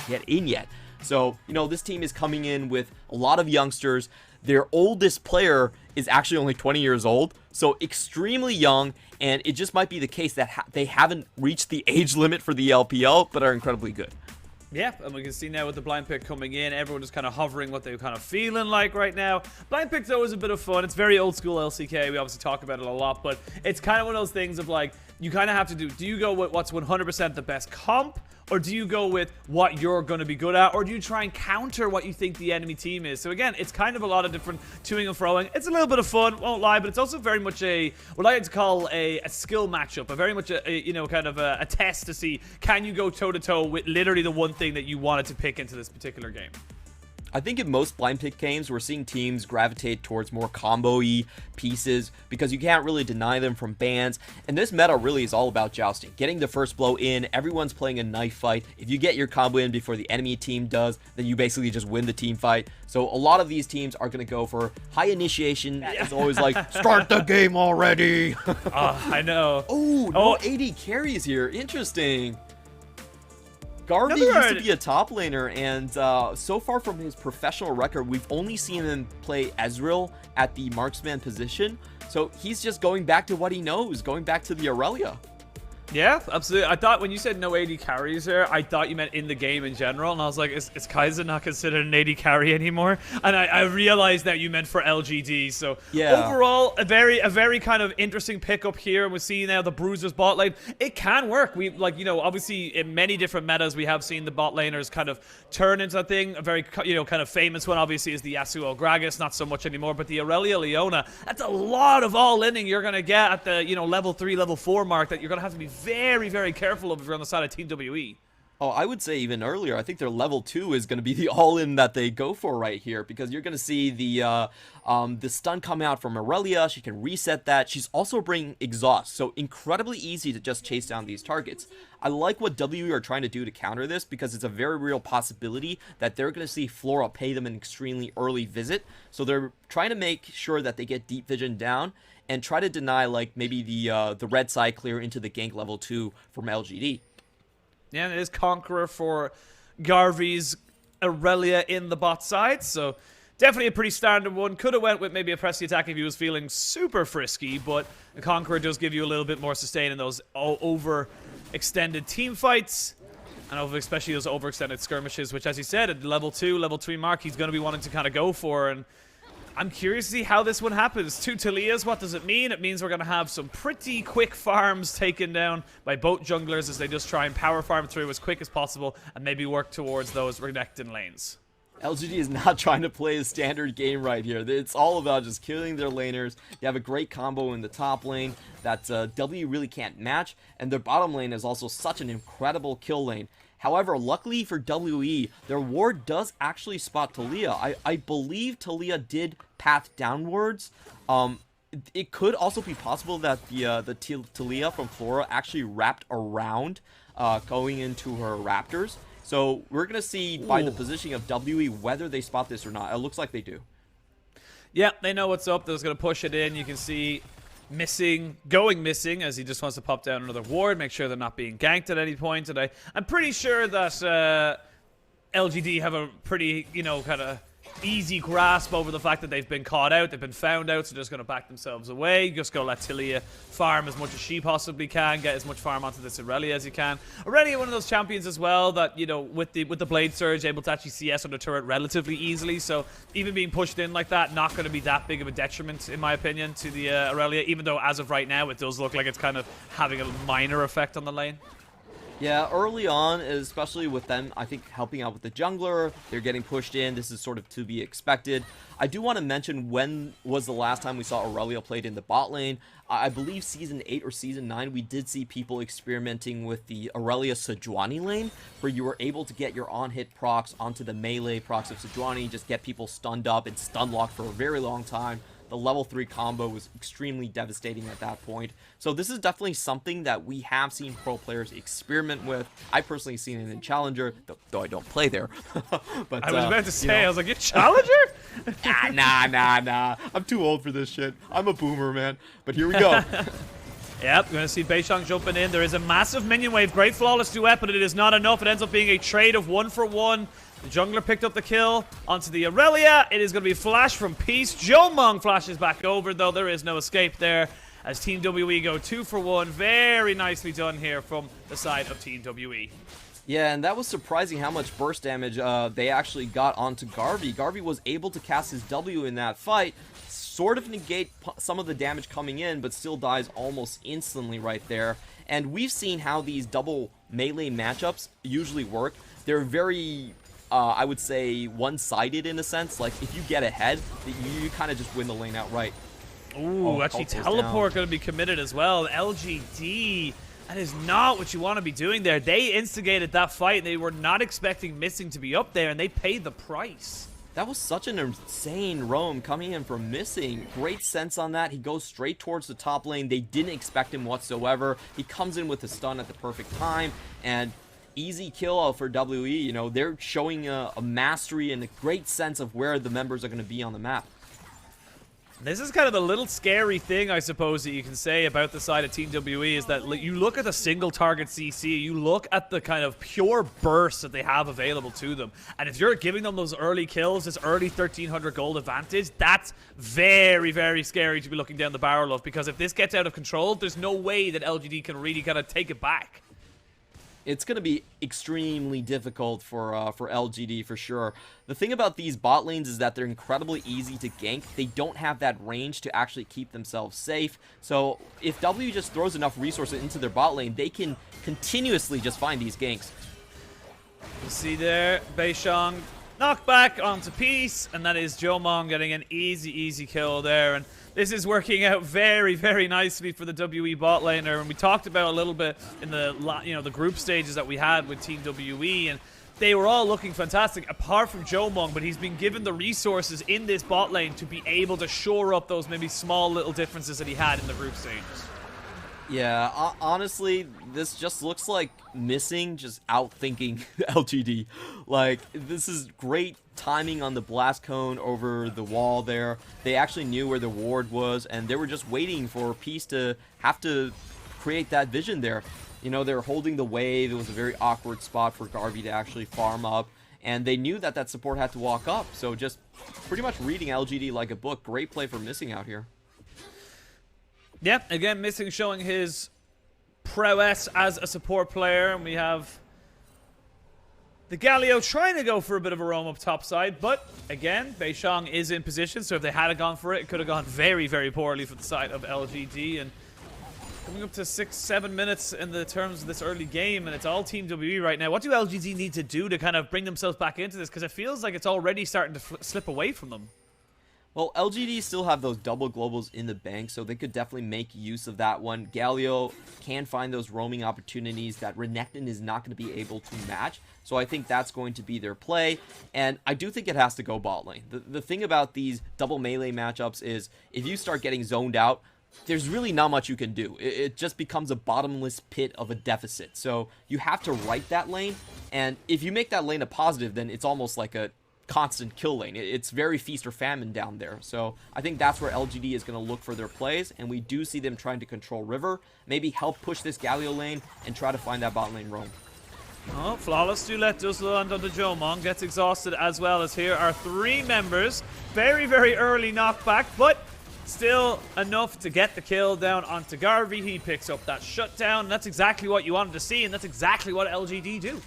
get in yet. So, you know, this team is coming in with a lot of youngsters. Their oldest player is actually only 20 years old, so extremely young, and it just might be the case that they haven't reached the age limit for the LPL, but are incredibly good. Yeah, and we can see now with the blind pick coming in, everyone is kind of hovering what they're kind of feeling like right now. Blind pick's always a bit of fun. It's very old school LCK. We obviously talk about it a lot, but it's kind of one of those things of like, you kind of have to do you go with what's 100% the best comp, or do you go with what you're going to be good at, or do you try and counter what you think the enemy team is? So again, it's kind of a lot of different toing and froing. It's a little bit of fun, won't lie, but it's also very much what I like to call a skill matchup, a very much you know, kind of a test to see, can you go toe-to-toe with literally the one thing that you wanted to pick into this particular game. I think in most blind pick games, we're seeing teams gravitate towards more combo-y pieces because you can't really deny them from bans. And this meta really is all about jousting, getting the first blow in. Everyone's playing a knife fight. If you get your combo in before the enemy team does, then you basically just win the team fight. So a lot of these teams are going to go for high initiation. It's always like, start the game already. I know. Oh, no AD carries here. Interesting. Garvey used to be a top laner, and so far from his professional record, we've only seen him play Ezreal at the marksman position. So he's just going back to what he knows, going back to the Irelia. Yeah, absolutely. I thought when you said no AD carries here, I thought you meant in the game in general, and I was like, is Kai'Sa not considered an AD carry anymore? And I realized that you meant for LGD. So yeah, overall, a very kind of interesting pickup here. And we see now the Bruisers bot lane. It can work. We like, you know, obviously in many different metas, we have seen the bot laners kind of turn into a thing. A very, you know, kind of famous one obviously is the Yasuo Gragas, not so much anymore, but the Irelia Leona. That's a lot of all-inning you're gonna get at the, you know, level 3, level 4 mark that you're gonna have to be very, very careful of if you're on the side of Team WE. Oh, I would say even earlier. I think their level 2 is going to be the all-in that they go for right here, because you're going to see the stun come out from Irelia. She can reset that. She's also bringing exhaust, so incredibly easy to just chase down these targets. I like what WE are trying to do to counter this, because it's a very real possibility that they're going to see Flora pay them an extremely early visit. So they're trying to make sure that they get deep vision down and try to deny, like, maybe the red side clear into the gank level 2 from LGD. Yeah, and it is Conqueror for Garvey's Irelia in the bot side, so definitely a pretty standard one. Could have went with maybe a press the attack if he was feeling super frisky, but the Conqueror does give you a little bit more sustain in those overextended team fights, and especially those overextended skirmishes, which, as you said, at level 2, level 3 mark, he's going to be wanting to kind of go for, and I'm curious to see how this one happens. 2 Taliyahs, what does it mean? It means we're going to have some pretty quick farms taken down by both junglers as they just try and power farm through as quick as possible and maybe work towards those Renekton lanes. LGD is not trying to play a standard game right here. It's all about just killing their laners. They have a great combo in the top lane that W really can't match, and their bottom lane is also such an incredible kill lane. However, luckily for WE, their ward does actually spot Taliyah. I believe Taliyah did path downwards. It could also be possible that the Taliyah from Flora actually wrapped around going into her Raptors. So we're going to see by the positioning of WE whether they spot this or not. It looks like they do. Yeah, they know what's up. They're just going to push it in. You can see going missing as he just wants to pop down another ward, make sure they're not being ganked at any point. And I'm pretty sure that LGD have a pretty, you know, kind of easy grasp over the fact that they've been caught out, they've been found out, so they're just going to back themselves away. Just go let Taliyah farm as much as she possibly can, get as much farm onto this Irelia as you can. Irelia, one of those champions as well that, you know, with the Blade Surge, able to actually CS on the turret relatively easily, so even being pushed in like that, not going to be that big of a detriment, in my opinion, to the Irelia, even though as of right now, it does look like it's kind of having a minor effect on the lane. Yeah, early on, especially with them, I think, helping out with the jungler, they're getting pushed in. This is sort of to be expected. I do want to mention when was the last time we saw Irelia played in the bot lane. I believe Season 8 or Season 9, we did see people experimenting with the Irelia Sejuani lane, where you were able to get your on-hit procs onto the melee procs of Sejuani, just get people stunned up and stun locked for a very long time. The level 3 combo was extremely devastating at that point. So this is definitely something that we have seen pro players experiment with. I personally seen it in Challenger, though I don't play there. But I was about to say, you know, I was like, you Challenger? Nah. I'm too old for this shit. I'm a boomer, man. But here we go. Yep, we're going to see beishang jumping in. There is a massive minion wave. Great flawless duet, but it is not enough. It ends up being a trade of 1-for-1. The jungler picked up the kill onto the Irelia. It is going to be flash from Peace. Jiumeng flashes back over, though there is no escape there as Team WE go 2-for-1. Very nicely done here from the side of Team WE. Yeah, and that was surprising how much burst damage they actually got onto Garvey. Garvey was able to cast his W in that fight, sort of negate some of the damage coming in, but still dies almost instantly right there. And we've seen how these double melee matchups usually work. They're very, I would say, one-sided in a sense. Like, if you get ahead, you kind of just win the lane outright. Ooh, actually teleport going to be committed as well. LGD, that is not what you want to be doing there. They instigated that fight. They were not expecting Missing to be up there, and they paid the price. That was such an insane roam coming in from Missing. Great sense on that. He goes straight towards the top lane. They didn't expect him whatsoever. He comes in with a stun at the perfect time, and easy kill out for WE. You know, they're showing a mastery and a great sense of where the members are going to be on the map. This is kind of the little scary thing, I suppose, that you can say about the side of Team WE is that you look at the single target CC, you look at the kind of pure burst that they have available to them, and if you're giving them those early kills, this early 1300 gold advantage, that's very, very scary to be looking down the barrel of, because if this gets out of control, there's no way that LGD can really kind of take it back. It's going to be extremely difficult for LGD for sure. The thing about these bot lanes is that they're incredibly easy to gank. They don't have that range to actually keep themselves safe. So if W just throws enough resources into their bot lane, they can continuously just find these ganks. You see there, beishang knockback onto Peace, and that is Jiumeng getting an easy kill there. And this is working out very, very nicely for the WE bot laner, and we talked about a little bit in the the group stages that we had with Team WE, and they were all looking fantastic apart from Jiumeng, but he's been given the resources in this bot lane to be able to shore up those maybe small little differences that he had in the group stages. Yeah, honestly, this just looks like Missing just outthinking LGD. Like, this is great timing on the blast cone over the wall there. They actually knew where the ward was, and they were just waiting for Peace to have to create that vision there. You know, they're holding the wave. It was a very awkward spot for Garvey to actually farm up, and they knew that that support had to walk up. So just pretty much reading LGD like a book. Great play for Missing out here. Yeah, again, Missing showing his prowess as a support player, and we have the Galio trying to go for a bit of a roam up top side, but again, beishang is in position, so if they had gone for it, it could have gone very, very poorly for the side of LGD, and coming up to 6-7 minutes in the terms of this early game, and it's all Team WE right now. What do LGD need to do to kind of bring themselves back into this? Because it feels like it's already starting to slip away from them. Well, LGD still have those double globals in the bank, so they could definitely make use of that one. Galio can find those roaming opportunities that Renekton is not going to be able to match, so I think that's going to be their play, and I do think it has to go bot lane. The thing about these double melee matchups is if you start getting zoned out, there's really not much you can do. It just becomes a bottomless pit of a deficit, so you have to right that lane, and if you make that lane a positive, then it's almost like a constant kill lane. It's very feast or famine down there. So I think that's where LGD is going to look for their plays, and we do see them trying to control river, maybe help push this Galio lane and try to find that bot lane roam. Oh, flawless duet does land onto Jiumeng, gets exhausted as well, as here are 3 members. Very, very early knockback, but still enough to get the kill down onto Garvey. He picks up that shutdown. That's exactly what you wanted to see, and that's exactly what LGD do.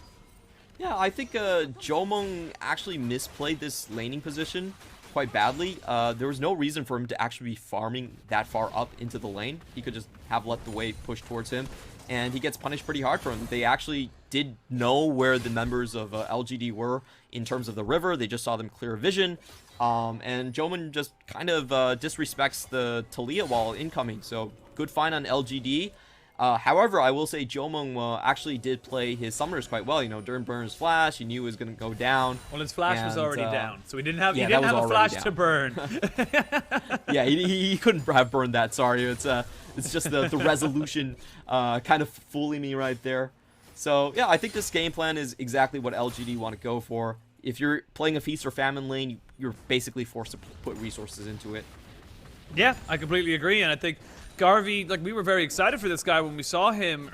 Yeah, I think Jiumeng actually misplayed this laning position quite badly. There was no reason for him to actually be farming that far up into the lane. He could just have let the wave push towards him, and he gets punished pretty hard for him. They actually did know where the members of LGD were in terms of the river. They just saw them clear vision, and Jiumeng just kind of disrespects the Taliyah wall incoming. So good find on LGD. However, I will say Jiumeng actually did play his summoners quite well. You know, during Burner's flash, he knew it was going to go down. Well, his flash was already down, so he didn't have a flash to burn. Yeah, he couldn't have burned that. Sorry, it's just the resolution kind of fooling me right there. So yeah, I think this game plan is exactly what LGD want to go for. If you're playing a feast or famine lane, you're basically forced to put resources into it. Yeah, I completely agree, and I think Garvey, like, we were very excited for this guy when we saw him,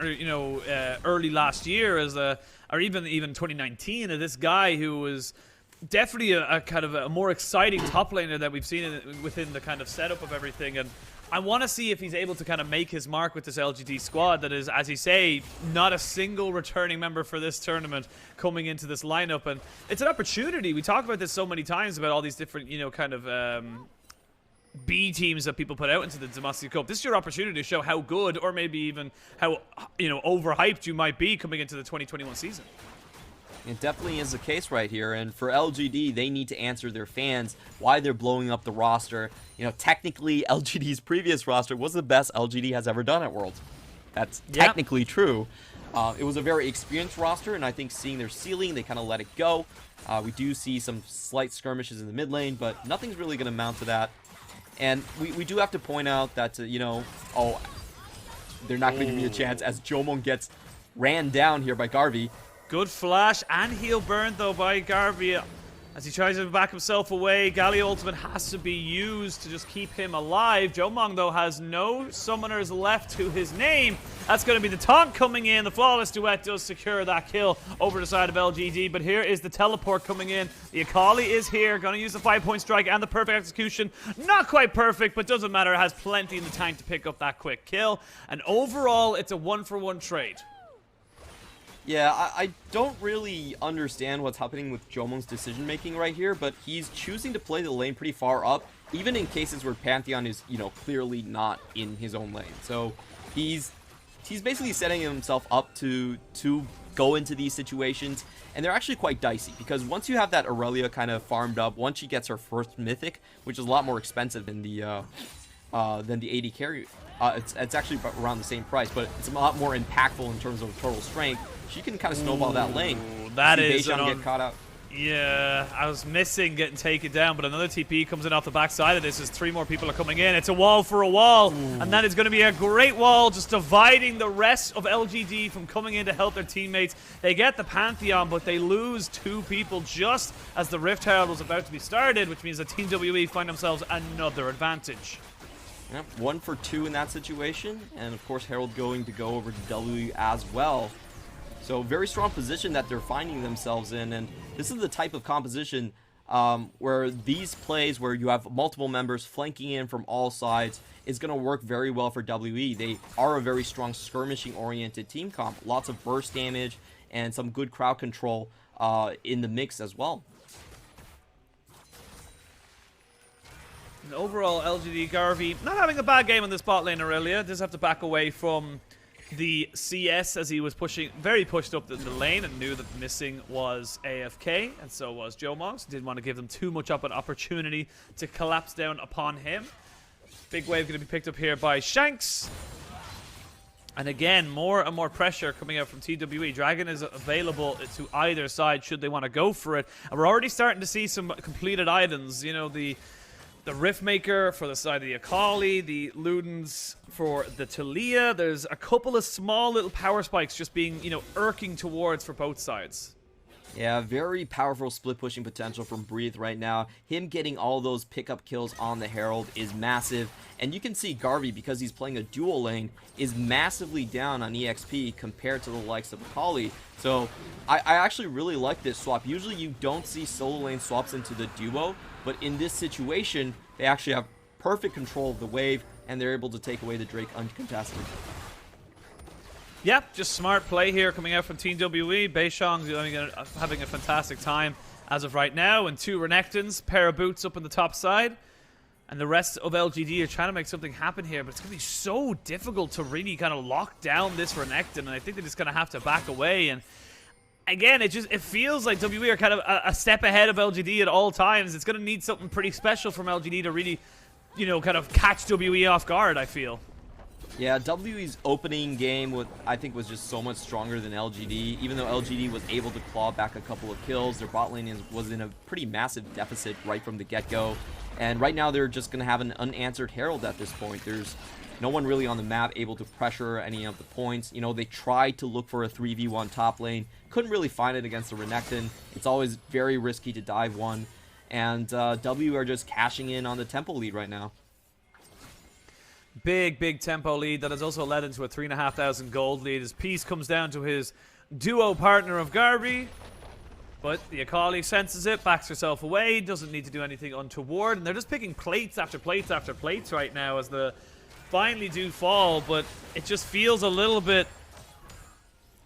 early last year or even 2019. And this guy who was definitely a kind of a more exciting top laner that we've seen within the kind of setup of everything. And I want to see if he's able to kind of make his mark with this LGD squad that is, as you say, not a single returning member for this tournament coming into this lineup. And it's an opportunity. We talk about this so many times about all these different, kind of B teams that people put out into the Demacia Cup. This is your opportunity to show how good, or maybe even how, overhyped you might be coming into the 2021 season. It definitely is the case right here, and for LGD, they need to answer their fans why they're blowing up the roster. Technically, LGD's previous roster was the best LGD has ever done at Worlds. That's technically true. It was a very experienced roster, and I think seeing their ceiling, they kind of let it go. We do see some slight skirmishes in the mid lane, but nothing's really going to amount to that. And we do have to point out that, they're not going to give me a chance as Jiumeng gets ran down here by Garvey. Good flash and heal burn, though, by Garvey as he tries to back himself away. Galio ultimate has to be used to just keep him alive. Jiumeng, though, has no summoners left to his name. That's going to be the taunt coming in. The flawless duet does secure that kill over the side of LGD, but here is the teleport coming in. The Akali is here, going to use the 5-point strike and the perfect execution. Not quite perfect, but doesn't matter. It has plenty in the tank to pick up that quick kill. And overall, it's a 1-for-1 trade. Yeah, I don't really understand what's happening with Jiumeng's decision-making right here, but he's choosing to play the lane pretty far up, even in cases where Pantheon is, clearly not in his own lane. So he's basically setting himself up to go into these situations, and they're actually quite dicey, because once you have that Irelia kind of farmed up, once she gets her first mythic, which is a lot more expensive than the AD carry, it's actually around the same price, but it's a lot more impactful in terms of total strength. She can kind of snowball that lane. That is get caught out. Yeah, I was missing getting taken down, but another TP comes in off the backside of this as 3 more people are coming in. It's a wall for a wall, and that is going to be a great wall, just dividing the rest of LGD from coming in to help their teammates. They get the Pantheon, but they lose 2 people just as the Rift Herald was about to be started, which means that Team WE find themselves another advantage. Yep, 1 for 2 in that situation, and of course Herald going to go over to W as well. So very strong position that they're finding themselves in, and this is the type of composition where these plays where you have multiple members flanking in from all sides is going to work very well for WE. They are a very strong skirmishing-oriented team comp. Lots of burst damage and some good crowd control in the mix as well. And overall, LGD Garvey not having a bad game on this bot lane, Irelia. Does have to back away from the CS as he was very pushed up the lane, and knew that Missing was AFK, and so was Jiumeng. So didn't want to give them too much of an opportunity to collapse down upon him. Big wave going to be picked up here by Shanks. And again, more and more pressure coming out from TWE. Dragon is available to either side should they want to go for it. And we're already starting to see some completed items. The Riftmaker for the side of the Akali, the Ludens for the Taliyah. There's a couple of small little power spikes just being, irking towards for both sides. Yeah, very powerful split pushing potential from Breathe right now. Him getting all those pickup kills on the Herald is massive. And you can see Garvey, because he's playing a dual lane, is massively down on EXP compared to the likes of Akali. So I actually really like this swap. Usually you don't see solo lane swaps into the duo, but in this situation, they actually have perfect control of the wave, and they're able to take away the Drake uncontested. Yep, just smart play here coming out from Team WE. beishang having a fantastic time as of right now, and 2 Renektons, pair of boots up on the top side. And the rest of LGD are trying to make something happen here, but it's going to be so difficult to really kind of lock down this Renekton, and I think they're just going to have to back away. And again, it feels like WE are kind of a step ahead of LGD at all times. It's going to need something pretty special from LGD to really, kind of catch WE off guard, I feel. Yeah, WE's opening game, I think, was just so much stronger than LGD. Even though LGD was able to claw back a couple of kills, their bot lane was in a pretty massive deficit right from the get-go. And right now, they're just going to have an unanswered Herald at this point. There's no one really on the map able to pressure any of the points. They tried to look for a 3v1 top lane. Couldn't really find it against the Renekton. It's always very risky to dive one. And W are just cashing in on the tempo lead right now. big tempo lead that has also led into a 3,500 gold lead as Peace comes down to his duo partner of Garvey. But the Akali senses it, backs herself away, doesn't need to do anything untoward, and they're just picking plates after plates after plates right now as the finally do fall, but it just feels a little bit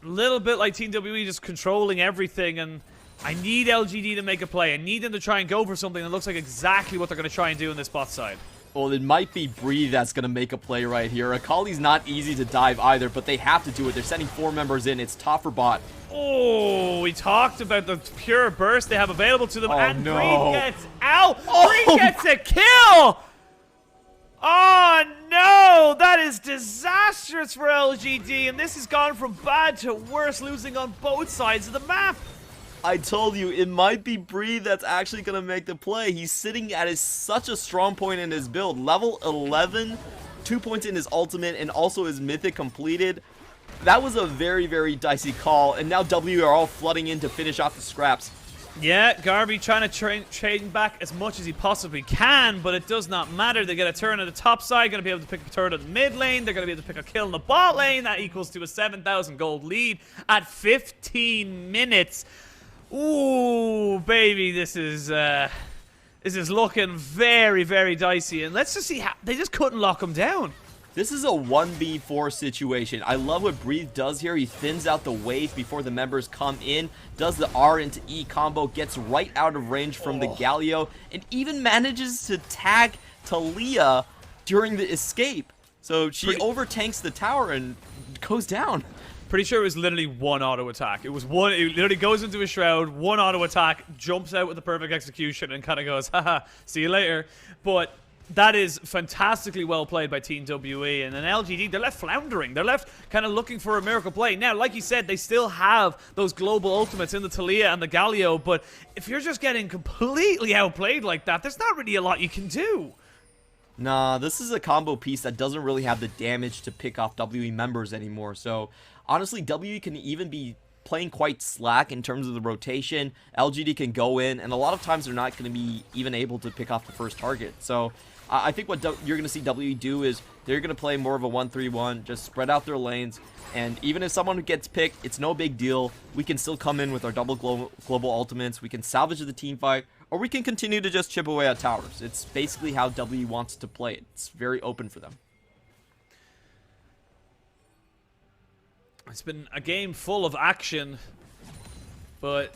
like Team WE just controlling everything, and I need LGD to make a play. I need them to try and go for something that looks like exactly what they're going to try and do in this bot side. Well, it might be Breathe that's going to make a play right here. Akali's not easy to dive either, but they have to do it. They're sending 4 members in. It's top for bot. Oh, we talked about the pure burst they have available to them, and no. Breathe gets out. Breathe gets a kill! Oh no, that is disastrous for LGD, and this has gone from bad to worse, losing on both sides of the map. I told you, it might be Breathe that's actually going to make the play. He's sitting at such a strong point in his build. Level 11, 2 points in his ultimate, and also his mythic completed. That was a very dicey call, and now W are all flooding in to finish off the scraps. Yeah, Garvey trying to train back as much as he possibly can, but it does not matter. They get a turn at the top side, going to be able to pick a turn at the mid lane. They're going to be able to pick a kill in the bot lane. That equals to a 7,000 gold lead at 15 minutes. Ooh, baby, this is looking very dicey. And let's just see how they just couldn't lock him down. This is a 1v4 situation. I love what Breathe does here. He thins out the wave before the members come in, does the R into E combo, gets right out of range from the Galio, and even manages to tag Taliyah during the escape. So she overtanks the tower and goes down. Pretty sure it was literally one auto attack. It was one. It literally goes into a shroud, one auto attack, jumps out with the perfect execution, and kind of goes, haha, see you later. But that is fantastically well played by Team WE, and then LGD, they're left floundering. They're left kind of looking for a miracle play. Now, like you said, they still have those global ultimates in the Taliyah and the Galio, but if you're just getting completely outplayed like that, there's not really a lot you can do. Nah, this is a combo piece that doesn't really have the damage to pick off WE members anymore. So, honestly, WE can even be playing quite slack in terms of the rotation. LGD can go in, and a lot of times they're not going to be even able to pick off the first target. So, I think what you're going to see WE do is they're going to play more of a 1-3-1, just spread out their lanes, and even if someone gets picked, it's no big deal. We can still come in with our double global ultimates, we can salvage the team fight, or we can continue to just chip away at towers. It's basically how WE wants to play it. It's very open for them. It's been a game full of action, but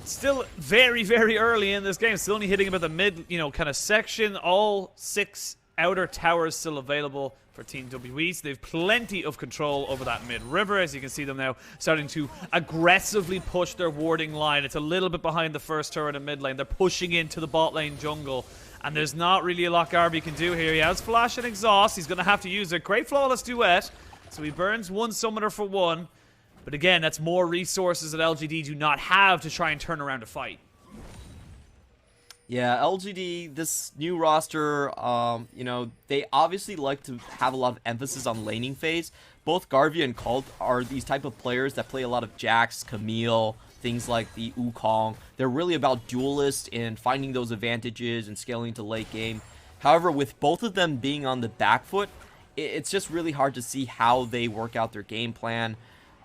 still very early in this game. Still only hitting about the mid, kind of section. All 6 outer towers still available for Team WE. So they have plenty of control over that mid river. As you can see them now starting to aggressively push their warding line. It's a little bit behind the first turret in mid lane. They're pushing into the bot lane jungle. And there's not really a lot Garvey can do here. He has flash and exhaust. He's going to have to use it. Great flawless duet. So he burns one summoner for 1. But again, that's more resources that LGD do not have to try and turn around a fight. Yeah, LGD, this new roster, they obviously like to have a lot of emphasis on laning phase. Both Garvey and Cult are these type of players that play a lot of Jax, Camille, things like the Wukong. They're really about duelists and finding those advantages and scaling to late game. However, with both of them being on the back foot, it's just really hard to see how they work out their game plan.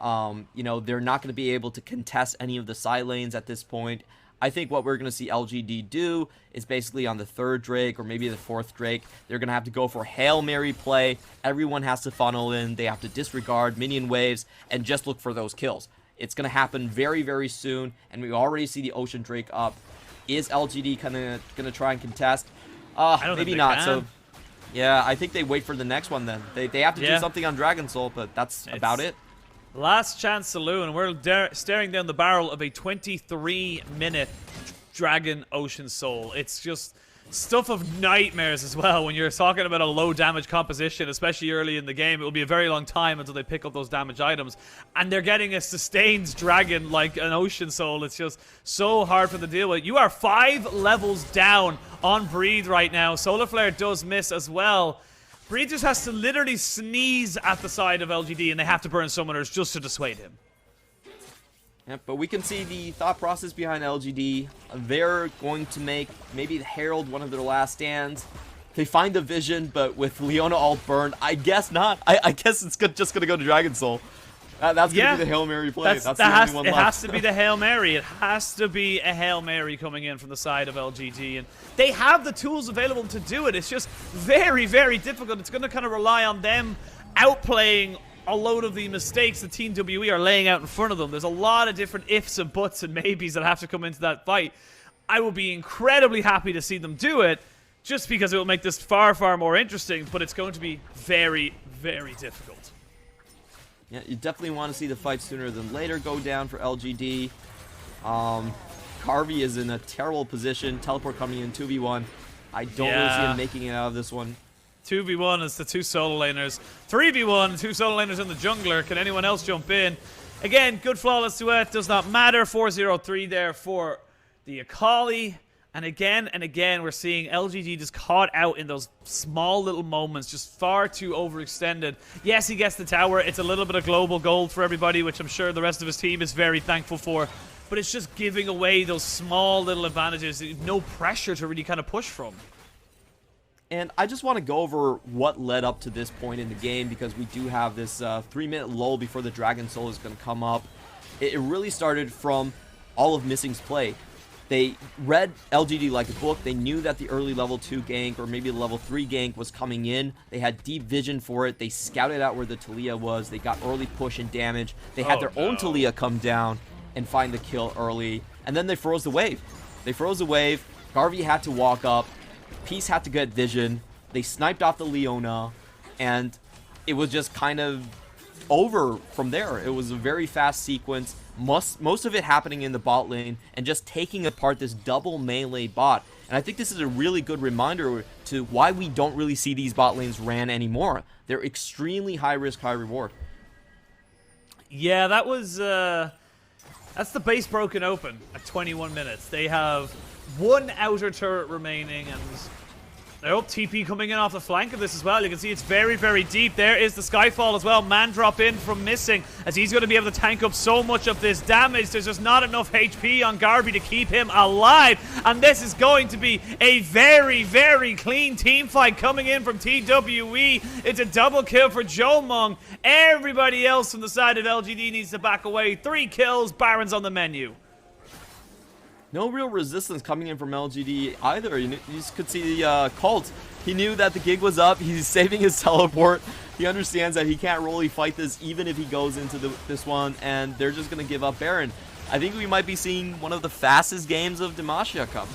They're not going to be able to contest any of the side lanes at this point. I think what we're going to see LGD do is basically on the 3rd Drake or maybe the 4th Drake, they're going to have to go for Hail Mary play. Everyone has to funnel in. They have to disregard minion waves and just look for those kills. It's going to happen very soon, and we already see the Ocean Drake up. Is LGD kind of going to try and contest? Maybe not. So, yeah, I think they wait for the next one then. They have to do something on Dragon Soul, but that's about it. Last chance saloon. We're staring down the barrel of a 23-minute Dragon Ocean Soul. It's just stuff of nightmares as well when you're talking about a low damage composition, especially early in the game. It will be a very long time until they pick up those damage items, and they're getting a sustained dragon like an Ocean Soul. It's just so hard for them to deal with. You are 5 levels down on Breathe right now. Solar Flare does miss as well. Breathe just has to literally sneeze at the side of LGD, and they have to burn summoners just to dissuade him. Yep, but we can see the thought process behind LGD. They're going to make maybe the Herald one of their last stands. They find the vision, but with Leona all burned, I guess not. I guess it's just going to go to Dragon Soul. That's going to be the Hail Mary play. That's the only one left. It has to be the Hail Mary. It has to be a Hail Mary coming in from the side of LGD. And they have the tools available to do it. It's just very, very difficult. It's going to kind of rely on them outplaying a load of the mistakes the Team WE are laying out in front of them. There's a lot of different ifs and buts and maybes that have to come into that fight. I will be incredibly happy to see them do it, just because it will make this far, far more interesting, but it's going to be very, very difficult. Yeah, you definitely want to see the fight sooner than later go down for LGD. Garvey is in a terrible position. Teleport coming in 2v1. I don't really see him making it out of this one. 2v1 is the 2 solo laners. 3v1, 2 solo laners in the jungler. Can anyone else jump in? Again, good flawless duet. Does not matter. 4-0-3 there for the Akali. And again, we're seeing LGD just caught out in those small little moments, just far too overextended. Yes, he gets the tower. It's a little bit of global gold for everybody, which I'm sure the rest of his team is very thankful for. But it's just giving away those small little advantages, no pressure to really kind of push from. And I just want to go over what led up to this point in the game, because we do have this 3-minute lull before the Dragon Soul is going to come up. It really started from all of Missing's play. They read LGD like a book. They knew that the early level 2 gank or maybe the level 3 gank was coming in. They had deep vision for it. They scouted out where the Taliyah was. They got early push and damage. They had their own Taliyah come down and find the kill early. And then they froze the wave. They froze the wave. Garvey had to walk up. Peace had to get vision. They sniped off the Leona. And it was just kind of over from there. It was a very fast sequence. Most of it happening in the bot lane and just taking apart this double melee bot. And I think this is a really good reminder to why we don't really see these bot lanes ran anymore. They're extremely high risk, high reward. Yeah, that was that's the base broken open at 21 minutes. They have one outer turret remaining, and oh, TP coming in off the flank of this as well. You can see it's very, very deep. There is the Skyfall as well. Man drop in from Missing, as he's going to be able to tank up so much of this damage. There's just not enough HP on Garvey to keep him alive. And this is going to be a very, very clean team fight coming in from TWE. It's a double kill for Jiumeng. Everybody else from the side of LGD needs to back away. 3 kills. Baron's on the menu. No real resistance coming in from LGD either. You just could see the Cult. He knew that the gig was up. He's saving his teleport. He understands that he can't really fight this even if he goes into this one, and they're just going to give up Baron. I think we might be seeing one of the fastest games of Demacia come.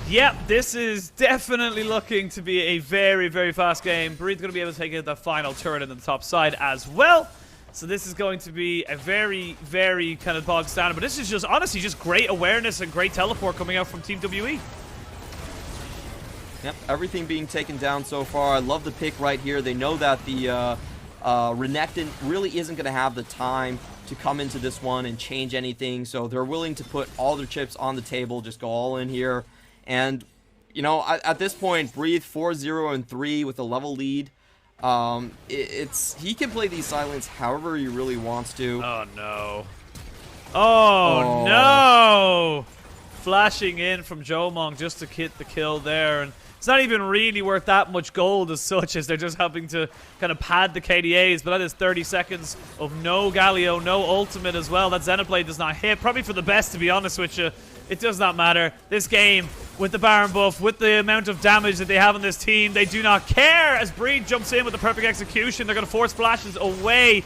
Yep, this is definitely looking to be a very, very fast game. Breed's going to be able to take the final turret in the top side as well. So this is going to be a very, very kind of bog standard. But this is just, honestly, just great awareness and great teleport coming out from Team WE. Yep, everything being taken down so far. I love the pick right here. They know that the Renekton really isn't going to have the time to come into this one and change anything. So they're willing to put all their chips on the table, just go all in here. And, you know, at this point, Breathe 4-0-3 with a level lead. He can play these silents however he really wants to. Oh no. Oh no! Flashing in from Jiumeng just to get the kill there, and it's not even really worth that much gold as such, as they're just helping to kind of pad the KDAs, but that is 30 seconds of no Galio, no ultimate as well. That Xenoblade does not hit, probably for the best, to be honest with you. It does not matter. This game, with the Baron buff, with the amount of damage that they have on this team, they do not care as Breed jumps in with the perfect execution. They're going to force flashes away.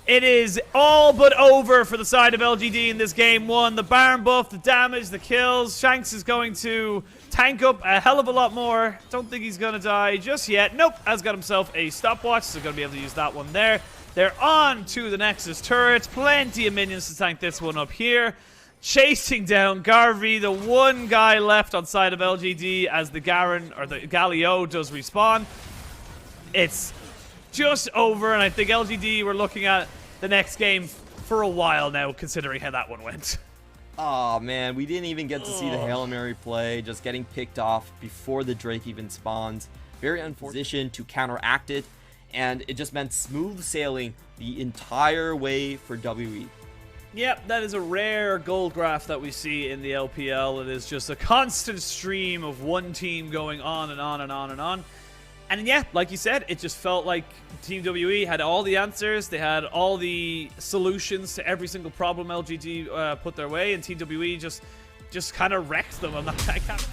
It is all but over for the side of LGD in this game one. The Baron buff, the damage, the kills. Shanks is going to tank up a hell of a lot more. Don't think he's going to die just yet. Nope, has got himself a stopwatch, so going to be able to use that one there. They're on to the Nexus turrets. Plenty of minions to tank this one up here. Chasing down Garvey, the one guy left on side of LGD as the Galio does respawn. It's just over, and I think LGD were looking at the next game for a while now, considering how that one went. Oh man, we didn't even get to see the Hail Mary play, just getting picked off before the Drake even spawns. Very unfortunate to counteract it, and it just meant smooth sailing the entire way for WE. Yep, that is a rare gold graph that we see in the LPL. It is just a constant stream of one team going on and on and on and on. And yeah, like you said, it just felt like Team WE had all the answers. They had all the solutions to every single problem LGD put their way, and Team WE just kind of wrecked them. I can't